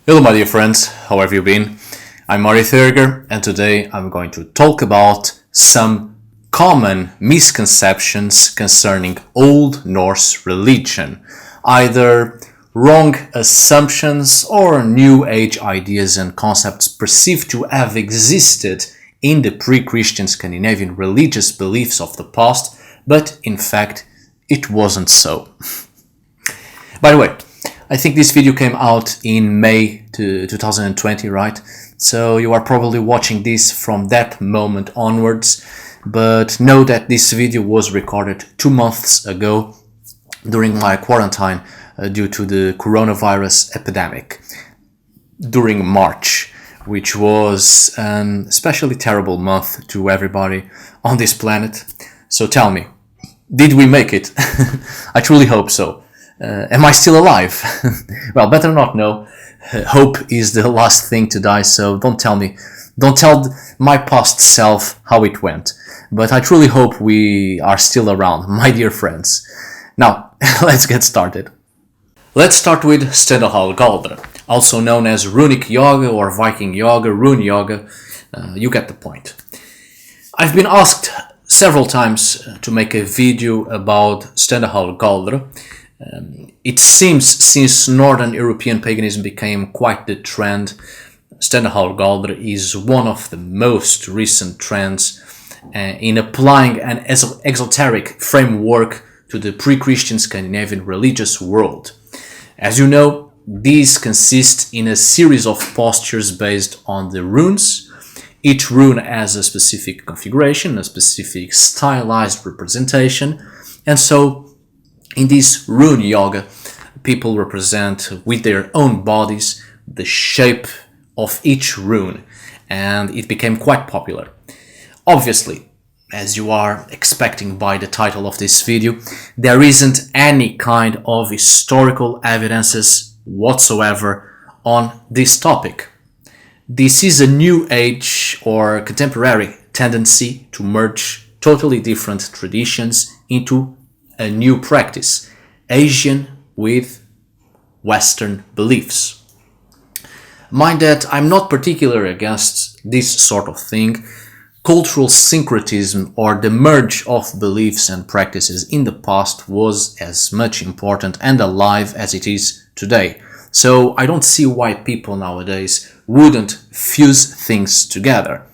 Hello my dear friends, how have you been? I'm Mari Thurger and today I'm going to talk about some common misconceptions concerning Old Norse religion, either wrong assumptions or New Age ideas and concepts perceived to have existed in the pre-Christian Scandinavian religious beliefs of the past, but in fact it wasn't so. By the way, I think this video came out in May 2020, right? So you are probably watching this from that moment onwards, but know that this video was recorded 2 months ago during my quarantine due to the coronavirus epidemic during March, which was an especially terrible month to everybody on this planet. So tell me, did we make it? I truly hope so. Am I still alive? Well, better not know. Hope is the last thing to die, so don't tell my past self how it went. But I truly hope we are still around, my dear friends. Now, let's get started. Let's start with Stendahal Galdr, also known as Runic Yoga or Viking Yoga, Rune Yoga. You get the point. I've been asked several times to make a video about Stendahal Galdr. It seems since Northern European paganism became quite the trend, Stendahal Galdr is one of the most recent trends in applying an exoteric framework to the pre-Christian Scandinavian religious world. As you know, these consist in a series of postures based on the runes. Each rune has a specific configuration, a specific stylized representation, and so in this rune yoga, people represent with their own bodies the shape of each rune, and it became quite popular. Obviously, as you are expecting by the title of this video, there isn't any kind of historical evidences whatsoever on this topic. This is a new age or contemporary tendency to merge totally different traditions into a new practice, Asian with Western beliefs. Mind that I'm not particularly against this sort of thing. Cultural syncretism or the merge of beliefs and practices in the past was as much important and alive as it is today. So I don't see why people nowadays wouldn't fuse things together,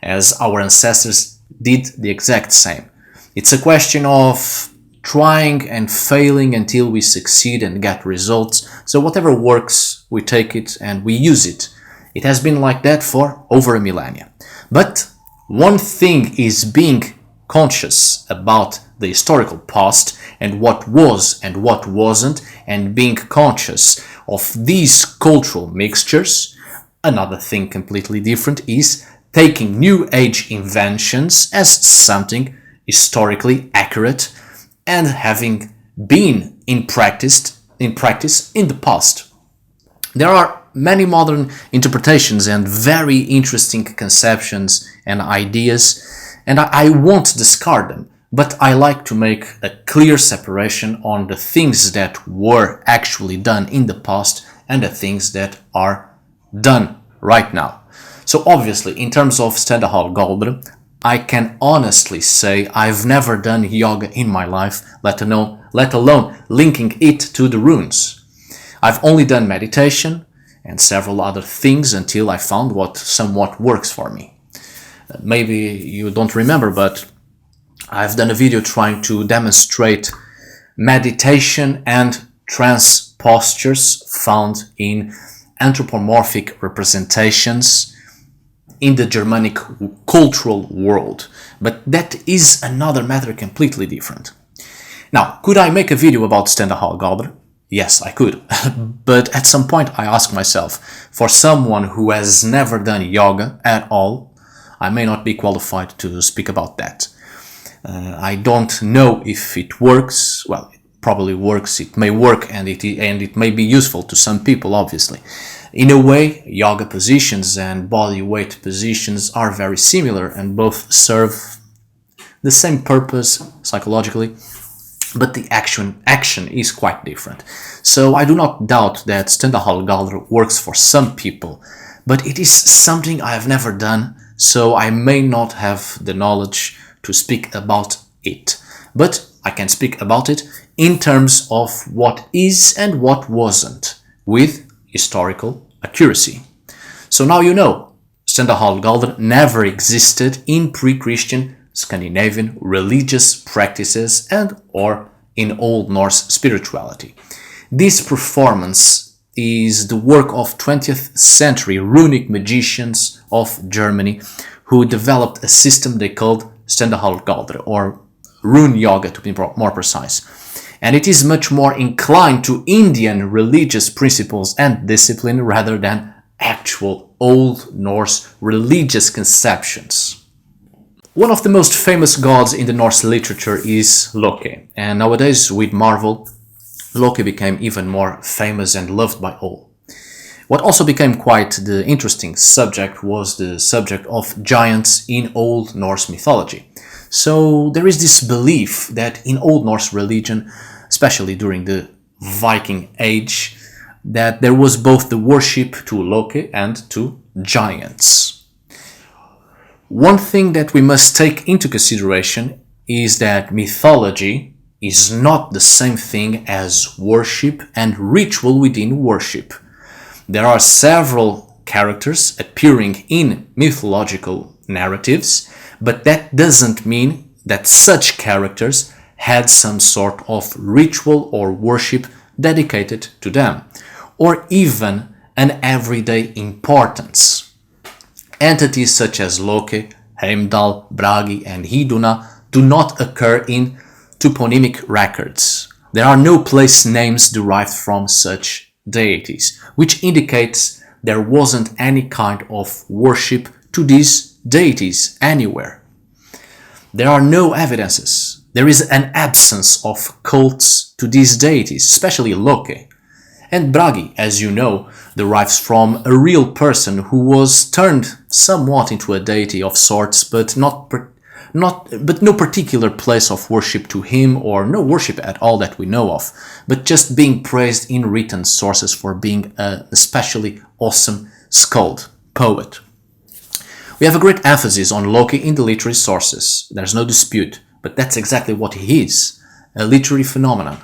as our ancestors did the exact same. It's a question of trying and failing until we succeed and get results. So whatever works, we take it and we use it. It has been like that for over a millennia. But one thing is being conscious about the historical past and what was and what wasn't, and being conscious of these cultural mixtures. Another thing completely different is taking New Age inventions as something historically accurate and having been in practice in the past. There are many modern interpretations and very interesting conceptions and ideas, and I won't discard them, but I like to make a clear separation on the things that were actually done in the past and the things that are done right now. So obviously, in terms of Stendahal Galdr, I can honestly say I've never done yoga in my life, let alone linking it to the runes. I've only done meditation and several other things until I found what somewhat works for me. Maybe you don't remember, but I've done a video trying to demonstrate meditation and trance postures found in anthropomorphic representations in the Germanic cultural world, but that is another matter completely different. Now, could I make a video about Stendahal Galdr? Yes, I could, but at some point I ask myself, for someone who has never done yoga at all, I may not be qualified to speak about that. I don't know if it works. Well, it probably works, it may work, and it may be useful to some people, obviously. In a way, yoga positions and body weight positions are very similar and both serve the same purpose psychologically. but the action is quite different. So I do not doubt that Stendhal works for some people, but it is something I have never done, so I may not have the knowledge to speak about it. But I can speak about it in terms of what is and what wasn't, with historical accuracy. So now you know, Stendhal never existed in pre-Christian Scandinavian religious practices and or in Old Norse spirituality. This performance is the work of 20th century Runic magicians of Germany who developed a system they called Stendhal or Rune Yoga to be more precise. And it is much more inclined to Indian religious principles and discipline rather than actual Old Norse religious conceptions. One of the most famous gods in the Norse literature is Loki, and nowadays with Marvel, Loki became even more famous and loved by all. What also became quite the interesting subject was the subject of giants in Old Norse mythology. So there is this belief that in Old Norse religion, especially during the Viking Age, that there was both the worship to Loki and to giants. One thing that we must take into consideration is that mythology is not the same thing as worship and ritual within worship. There are several characters appearing in mythological narratives, but that doesn't mean that such characters had some sort of ritual or worship dedicated to them, or even an everyday importance. Entities such as Loki, Heimdall, Bragi and Iduna do not occur in toponymic records. There are no place names derived from such deities, which indicates there wasn't any kind of worship to these deities anywhere. There are no evidences. There is an absence of cults to these deities, especially Loki. And Bragi, as you know, derives from a real person who was turned somewhat into a deity of sorts, but no particular place of worship to him, or no worship at all that we know of, but just being praised in written sources for being an especially awesome skald, poet. We have a great emphasis on Loki in the literary sources, there's no dispute, but that's exactly what he is, a literary phenomenon.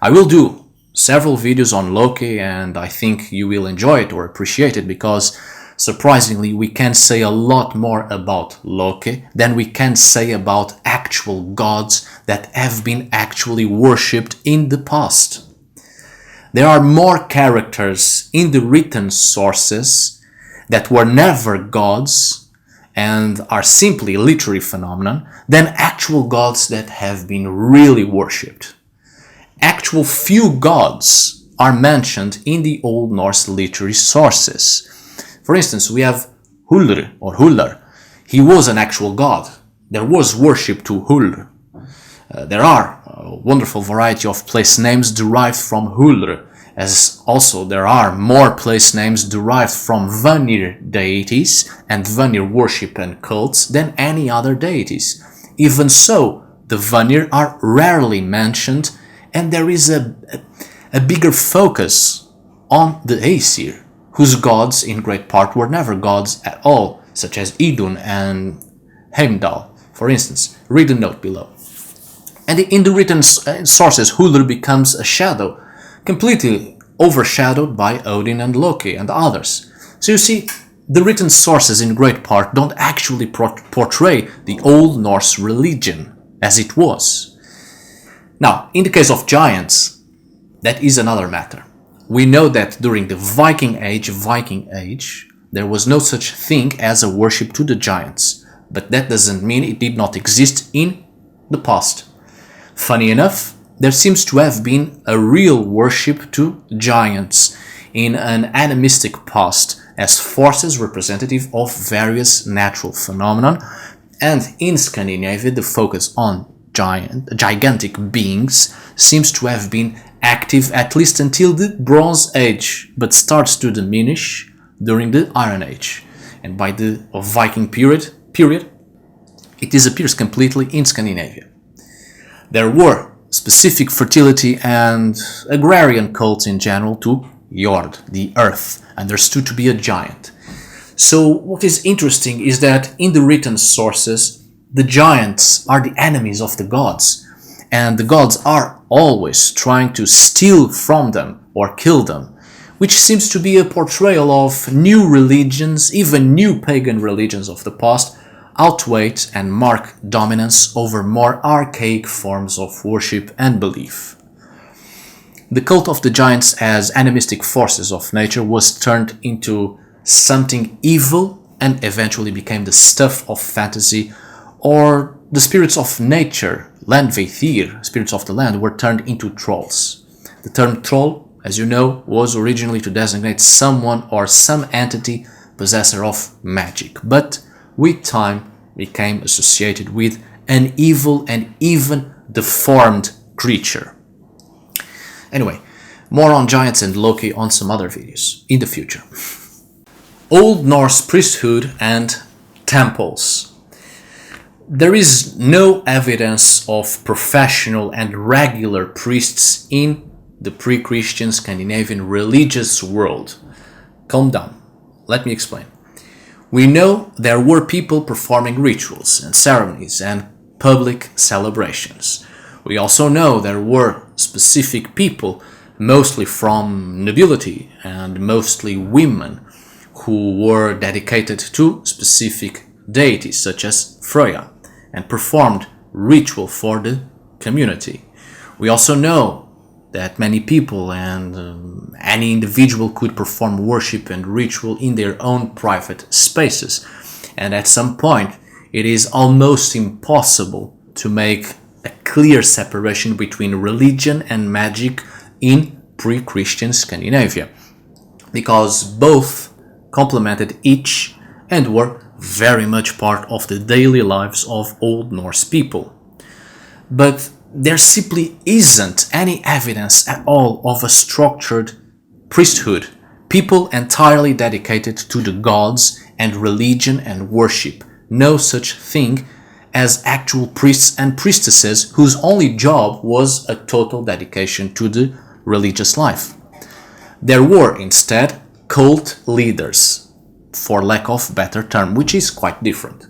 I will do several videos on Loki and I think you will enjoy it or appreciate it because surprisingly we can say a lot more about Loki than we can say about actual gods that have been actually worshipped in the past. There are more characters in the written sources that were never gods and are simply literary phenomenon than actual gods that have been really worshipped. Actual few gods are mentioned in the Old Norse literary sources. For instance, we have Huldr or Huldar. He was an actual god. There was worship to Huldr. There are a wonderful variety of place names derived from Huldr, as also there are more place names derived from Vanir deities and Vanir worship and cults than any other deities. Even so, the Vanir are rarely mentioned and there is a bigger focus on the Aesir, whose gods in great part were never gods at all, such as Idun and Heimdall, for instance. Read the note below. And in the written sources, Huldr becomes a shadow, completely overshadowed by Odin and Loki and others. So you see, the written sources in great part don't actually portray the Old Norse religion as it was. Now, in the case of giants, that is another matter. We know that during the Viking Age, there was no such thing as a worship to the giants, but that doesn't mean it did not exist in the past. Funny enough, there seems to have been a real worship to giants in an animistic past as forces representative of various natural phenomena, and in Scandinavia the focus on gigantic beings seems to have been active at least until the Bronze Age, but starts to diminish during the Iron Age, and by the Viking period it disappears completely in Scandinavia. There were specific fertility and agrarian cults in general to Jord, the earth, understood to be a giant. So what is interesting is that in the written sources, the giants are the enemies of the gods, and the gods are always trying to steal from them or kill them, which seems to be a portrayal of new religions, even new pagan religions of the past, outweigh and mark dominance over more archaic forms of worship and belief. The cult of the giants as animistic forces of nature was turned into something evil and eventually became the stuff of fantasy, or the spirits of nature, landveithir, spirits of the land, were turned into trolls. The term troll, as you know, was originally to designate someone or some entity possessor of magic, but with time became associated with an evil and even deformed creature. Anyway, more on giants and Loki on some other videos in the future. Old Norse priesthood and temples. There is no evidence of professional and regular priests in the pre-Christian Scandinavian religious world. Calm down. Let me explain. We know there were people performing rituals and ceremonies and public celebrations. We also know there were specific people, mostly from nobility and mostly women, who were dedicated to specific deities such as Freya and performed ritual for the community. We also know that many people and any individual could perform worship and ritual in their own private spaces, and at some point it is almost impossible to make a clear separation between religion and magic in pre-Christian Scandinavia, because both complemented each and were very much part of the daily lives of Old Norse people. But there simply isn't any evidence at all of a structured priesthood, people entirely dedicated to the gods and religion and worship. No such thing as actual priests and priestesses whose only job was a total dedication to the religious life. There were instead cult leaders, for lack of better term, which is quite different.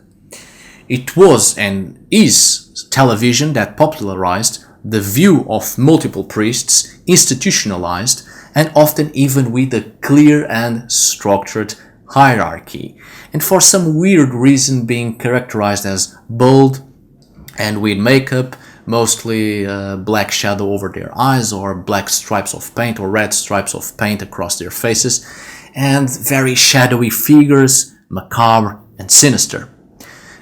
It was and is television that popularized the view of multiple priests, institutionalized and often even with a clear and structured hierarchy, and for some weird reason being characterized as bold and with makeup, mostly black shadow over their eyes or black stripes of paint or red stripes of paint across their faces, and very shadowy figures, macabre and sinister.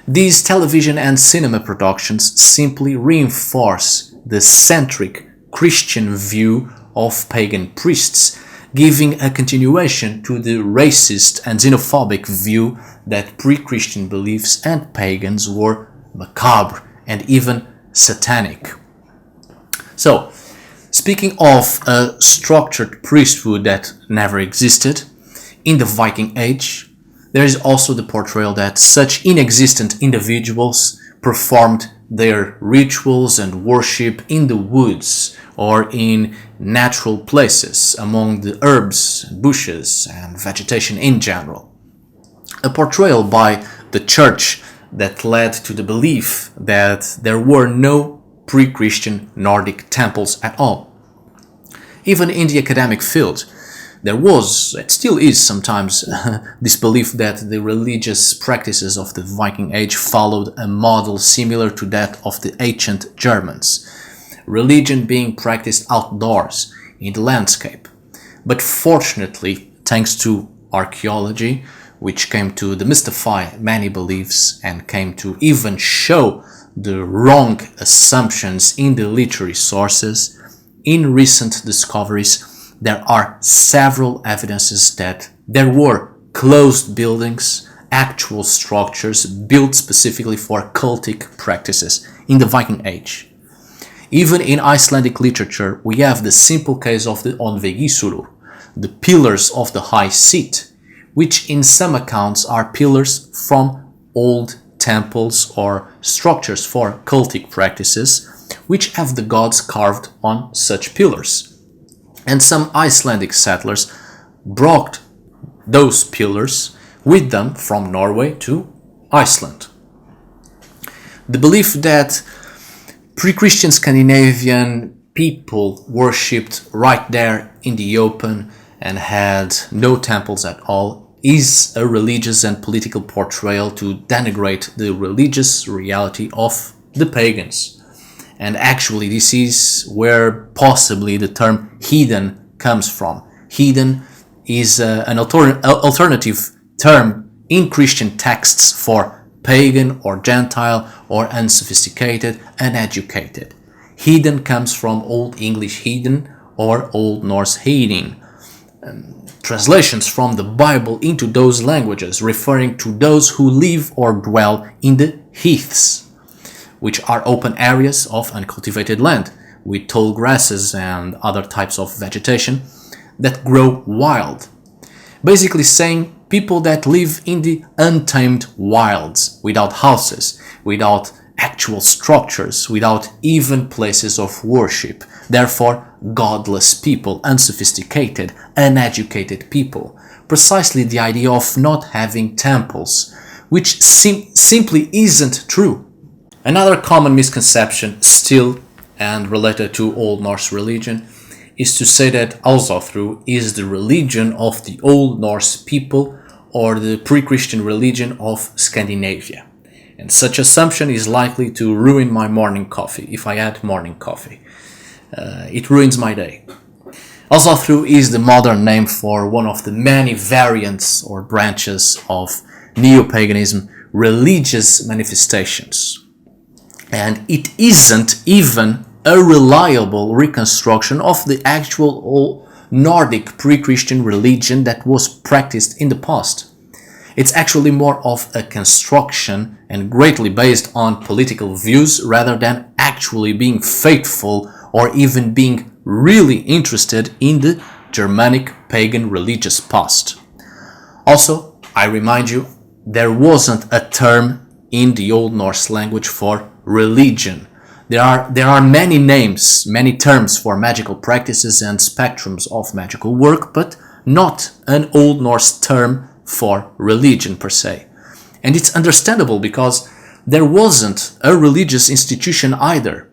These television and cinema productions simply reinforce the centric Christian view of pagan priests, giving a continuation to the racist and xenophobic view that pre-Christian beliefs and pagans were macabre and even satanic. So, speaking of a structured priesthood that never existed, in the Viking Age, there is also the portrayal that such inexistent individuals performed their rituals and worship in the woods or in natural places among the herbs, bushes and vegetation in general. A portrayal by the church that led to the belief that there were no pre-Christian Nordic temples at all. Even in the academic field, there was, and still is sometimes, this belief that the religious practices of the Viking Age followed a model similar to that of the ancient Germans, religion being practiced outdoors, in the landscape. But fortunately, thanks to archaeology, which came to demystify many beliefs and came to even show the wrong assumptions in the literary sources, in recent discoveries, there are several evidences that there were closed buildings, actual structures built specifically for cultic practices in the Viking Age. Even in Icelandic literature, we have the simple case of the Onvegisurur, the pillars of the high seat, which in some accounts are pillars from old temples or structures for cultic practices, which have the gods carved on such pillars. And some Icelandic settlers brought those pillars with them from Norway to Iceland. The belief that pre-Christian Scandinavian people worshipped right there in the open and had no temples at all is a religious and political portrayal to denigrate the religious reality of the pagans. And actually this is where possibly the term heathen comes from. Heathen is an alternative term in Christian texts for pagan or Gentile or unsophisticated, uneducated. Heathen comes from Old English heathen or Old Norse heathen. Translations from the Bible into those languages referring to those who live or dwell in the heaths, which are open areas of uncultivated land with tall grasses and other types of vegetation that grow wild. Basically saying people that live in the untamed wilds, without houses, without actual structures, without even places of worship. Therefore, godless people, unsophisticated, uneducated people. Precisely the idea of not having temples, which simply isn't true. Another common misconception still and related to Old Norse religion is to say that Ásatrú is the religion of the Old Norse people or the pre-Christian religion of Scandinavia. And such assumption is likely to ruin my morning coffee, if I add morning coffee. It ruins my day. Ásatrú is the modern name for one of the many variants or branches of neo-paganism religious manifestations. And it isn't even a reliable reconstruction of the actual Nordic pre-Christian religion that was practiced in the past. It's actually more of a construction and greatly based on political views rather than actually being faithful or even being really interested in the Germanic pagan religious past. Also, I remind you, there wasn't a term in the Old Norse language for religion. There are many names, many terms for magical practices and spectrums of magical work, but not an Old Norse term for religion per se. And it's understandable because there wasn't a religious institution either.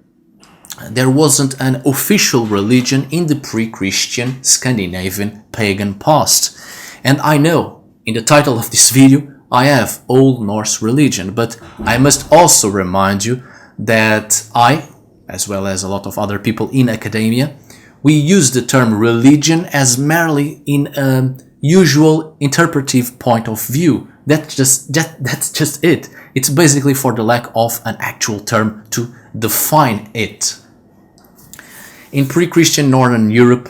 There wasn't an official religion in the pre-Christian Scandinavian pagan past. And I know, in the title of this video, I have Old Norse religion, but I must also remind you that I, as well as a lot of other people in academia, we use the term religion as merely in a usual interpretive point of view. That's just it. It's basically for the lack of an actual term to define it. In pre-Christian Northern Europe,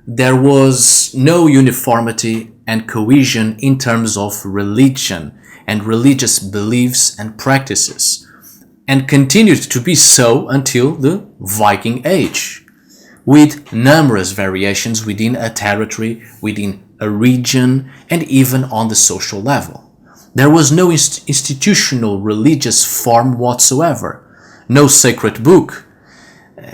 there was no uniformity and cohesion in terms of religion and religious beliefs and practices, and continued to be so until the Viking Age, with numerous variations within a territory, within a region, and even on the social level. There was no institutional religious form whatsoever, no sacred book,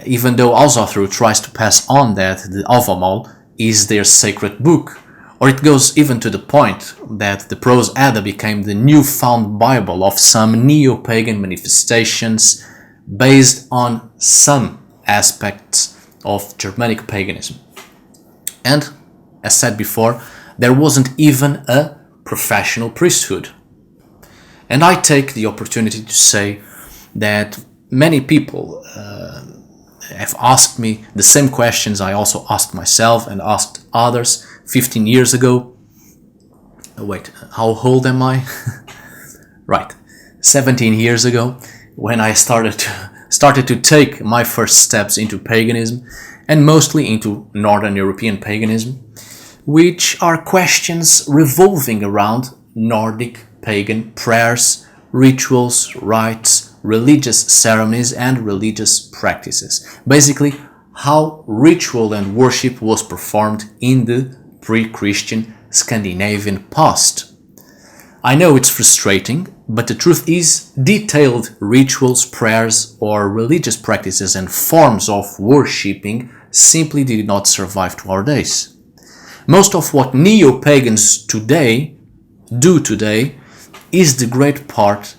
even though Ásatrú tries to pass on that the Avamál is their sacred book, or it goes even to the point that the Prose Edda became the newfound Bible of some neo-pagan manifestations based on some aspects of Germanic paganism. And, as said before, there wasn't even a professional priesthood. And I take the opportunity to say that many people have asked me the same questions I also asked myself and asked others 15 years ago. Wait, how old am I? Right, 17 years ago, when I started to take my first steps into paganism, and mostly into Northern European paganism, which are questions revolving around Nordic pagan prayers, rituals, rites, religious ceremonies and religious practices. Basically, how ritual and worship was performed in the pre-Christian Scandinavian past. I know it's frustrating, but the truth is, detailed rituals, prayers, or religious practices and forms of worshipping simply did not survive to our days. Most of what neo-pagans do today is in great part,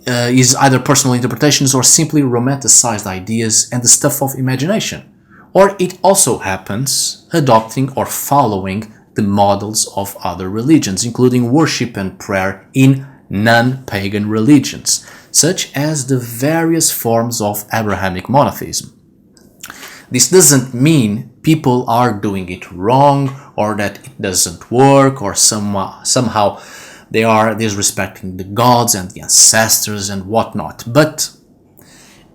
is either personal interpretations or simply romanticized ideas and the stuff of imagination. Or it also happens adopting or following the models of other religions, including worship and prayer in non-pagan religions, such as the various forms of Abrahamic monotheism. This doesn't mean people are doing it wrong or that it doesn't work or somehow they are disrespecting the gods and the ancestors and whatnot. But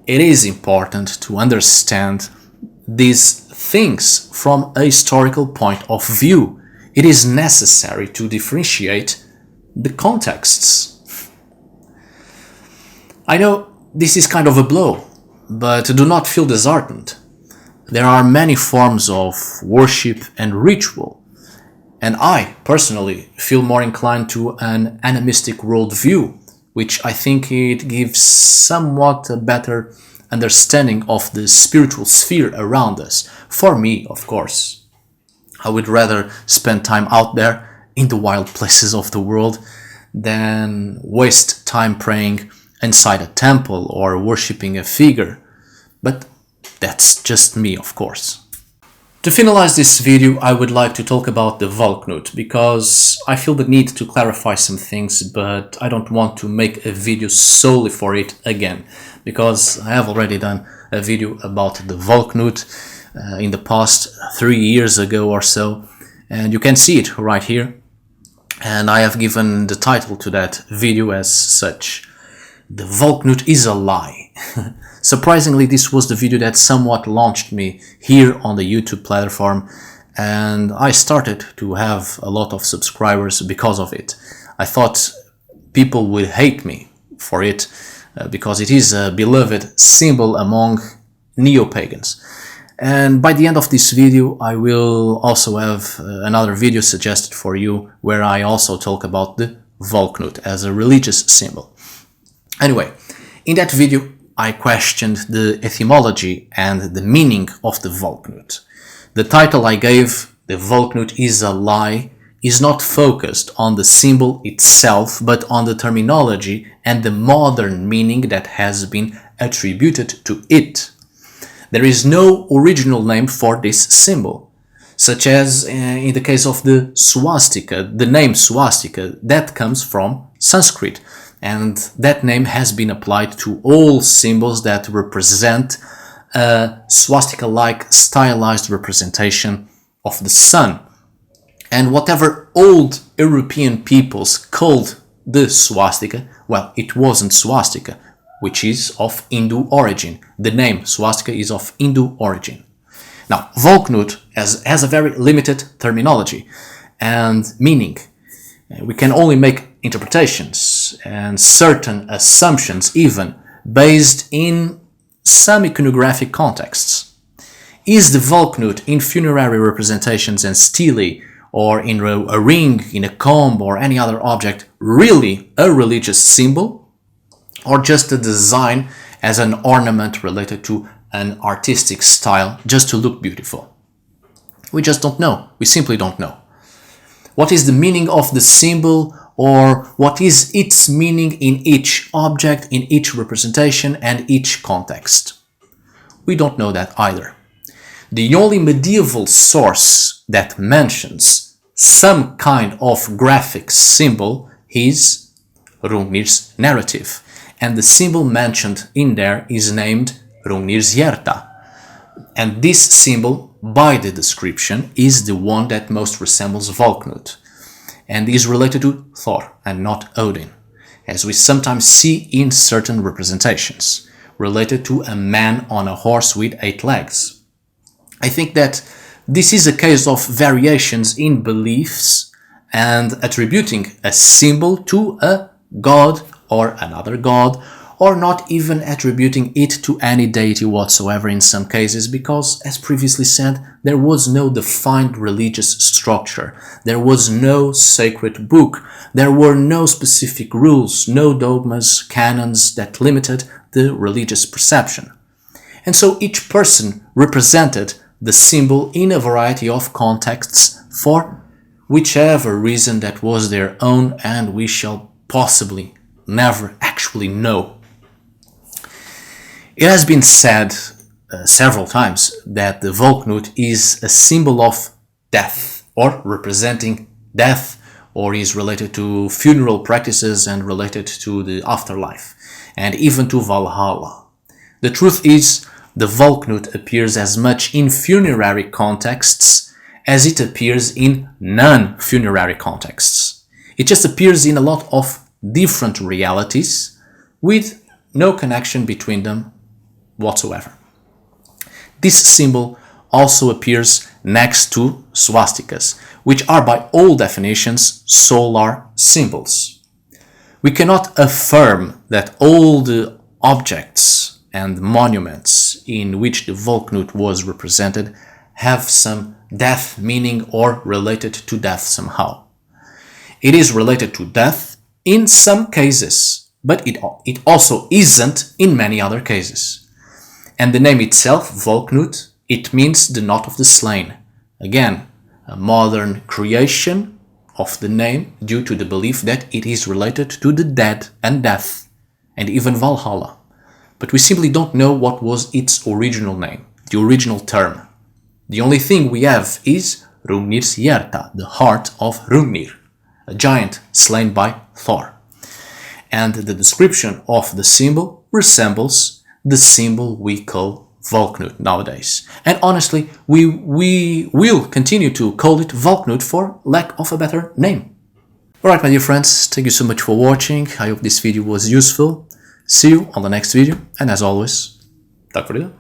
it is important to understand these things from a historical point of view. It is necessary to differentiate the contexts. I know this is kind of a blow, but do not feel disheartened. There are many forms of worship and ritual, and I personally feel more inclined to an animistic worldview, which I think it gives somewhat a better understanding of the spiritual sphere around us. For me, of course, I would rather spend time out there in the wild places of the world than waste time praying inside a temple or worshipping a figure. But that's just me, of course. To finalize this video, I would like to talk about the Valknut, because I feel the need to clarify some things, but I don't want to make a video solely for it again, because I have already done a video about the Valknut in the past 3 years ago or so, and you can see it right here, and I have given the title to that video as such: The Valknut is a lie. Surprisingly, this was the video that somewhat launched me here on the YouTube platform, and I started to have a lot of subscribers because of it. I thought people would hate me for it because it is a beloved symbol among neo-pagans. And by the end of this video, I will also have another video suggested for you where I also talk about the Valknut as a religious symbol. Anyway, in that video, I questioned the etymology and the meaning of the Valknut. The title I gave, "The Valknut is a Lie," is not focused on the symbol itself, but on the terminology and the modern meaning that has been attributed to it. There is no original name for this symbol, such as in the case of the swastika. The name swastika, that comes from Sanskrit, and that name has been applied to all symbols that represent a swastika-like stylized representation of the sun. And whatever old European peoples called the swastika, well, it wasn't swastika, which is of Hindu origin. The name swastika is of Hindu origin. Now, Valknut has a very limited terminology and meaning. We can only make interpretations and certain assumptions, even based in some iconographic contexts. Is the Valknut in funerary representations and stele, or in a ring, in a comb, or any other object, really a religious symbol, or just a design as an ornament related to an artistic style just to look beautiful? We just don't know. We simply don't know. What is the meaning of the symbol, or what is its meaning in each object, in each representation and each context? We don't know that either. The only medieval source that mentions some kind of graphic symbol is Runic's narrative, and the symbol mentioned in there is named Runir's Hjerta. And this symbol, by the description, is the one that most resembles Valknut, and is related to Thor and not Odin, as we sometimes see in certain representations, related to a man on a horse with 8 legs. I think that this is a case of variations in beliefs and attributing a symbol to a god or another god, or not even attributing it to any deity whatsoever in some cases, because, as previously said, there was no defined religious structure, there was no sacred book, there were no specific rules, no dogmas, canons that limited the religious perception. And so each person represented the symbol in a variety of contexts for whichever reason that was their own, and we shall possibly never actually know. It has been said several times that the Valknut is a symbol of death, or representing death, or is related to funeral practices and related to the afterlife, and even to Valhalla. The truth is, the Valknut appears as much in funerary contexts as it appears in non-funerary contexts. It just appears in a lot of different realities with no connection between them whatsoever. This symbol also appears next to swastikas, which are by all definitions solar symbols. We cannot affirm that all the objects and monuments in which the Valknut was represented have some death meaning or related to death somehow. It is related to death in some cases, but it also isn't in many other cases. And the name itself, Valknut, it means the knot of the slain. Again, a modern creation of the name due to the belief that it is related to the dead and death, and even Valhalla. But we simply don't know what was its original name, the original term. The only thing we have is Hrungnir's hjarta, the heart of Hrungnir, a giant slain by Thor. And the description of the symbol resembles the symbol we call Valknut nowadays. And honestly, we will continue to call it Valknut for lack of a better name. Alright, my dear friends, thank you so much for watching. I hope this video was useful. See you on the next video, and as always, tack för det.